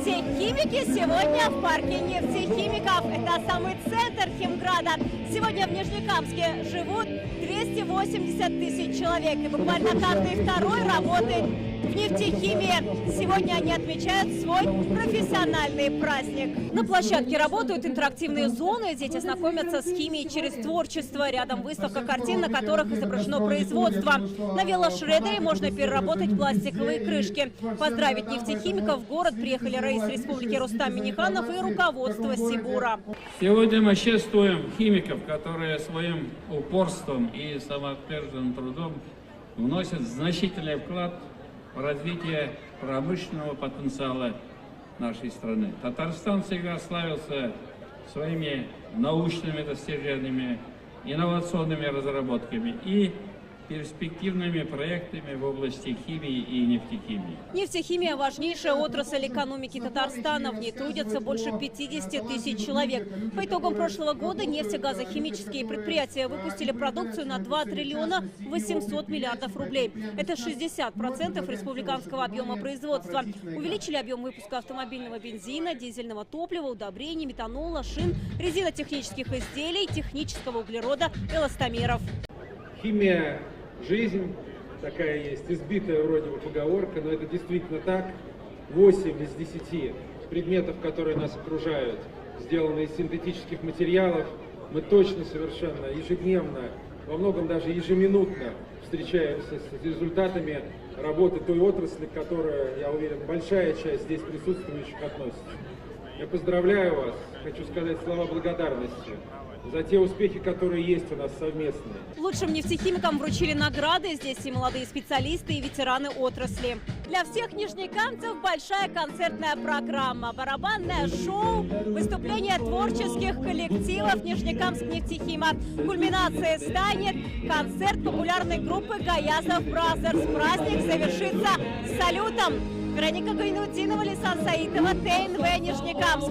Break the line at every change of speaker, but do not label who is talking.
Нефтехимики сегодня в парке нефтехимиков. Это самый центр Химграда. Сегодня в Нижнекамске живут 280 тысяч человек. И буквально каждый второй работает в нефтехимии. Сегодня они отмечают свой профессиональный праздник. На площадке работают интерактивные зоны. Дети знакомятся с химией через творчество. Рядом выставка картин, на которых изображено производство. На велошредере можно переработать пластиковые крышки. Поздравить нефтехимиков в город приехали раис республики Рустам Минниханов и руководство Сибура.
Сегодня мы чествуем химиков, которые своим упорством и самоотверженным трудом вносят значительный вклад в развитие промышленного потенциала нашей страны. Татарстан всегда славился своими научными достижениями, инновационными разработками и перспективными проектами в области химии и нефтехимии.
Нефтехимия – важнейшая отрасль экономики Татарстана. В ней трудятся больше 50 тысяч человек. По итогам прошлого года нефтегазохимические предприятия выпустили продукцию на 2 триллиона 800 миллиардов рублей. Это 60% республиканского объема производства. Увеличили объем выпуска автомобильного бензина, дизельного топлива, удобрений, метанола, шин, резинотехнических изделий, технического углерода, эластомеров.
Химия – жизнь, такая есть, избитая вроде бы поговорка, но это действительно так. 8 из 10 предметов, которые нас окружают, сделаны из синтетических материалов. Мы точно, совершенно, ежедневно, во многом даже ежеминутно встречаемся с результатами работы той отрасли, к которой, я уверен, большая часть здесь присутствующих относится. Я поздравляю вас, хочу сказать слова благодарности за те успехи, которые есть у нас совместные.
Лучшим нефтехимикам вручили награды. Здесь и молодые специалисты, и ветераны отрасли. Для всех нижнекамцев большая концертная программа, барабанное шоу, выступления творческих коллективов Нижнекамск нефтехима. Кульминацией станет концерт популярной группы Гаязов Бразерс. Праздник завершится салютом. Вероника Гайнутдинова, Лисан Саитова, ТНВ Нижнекамск.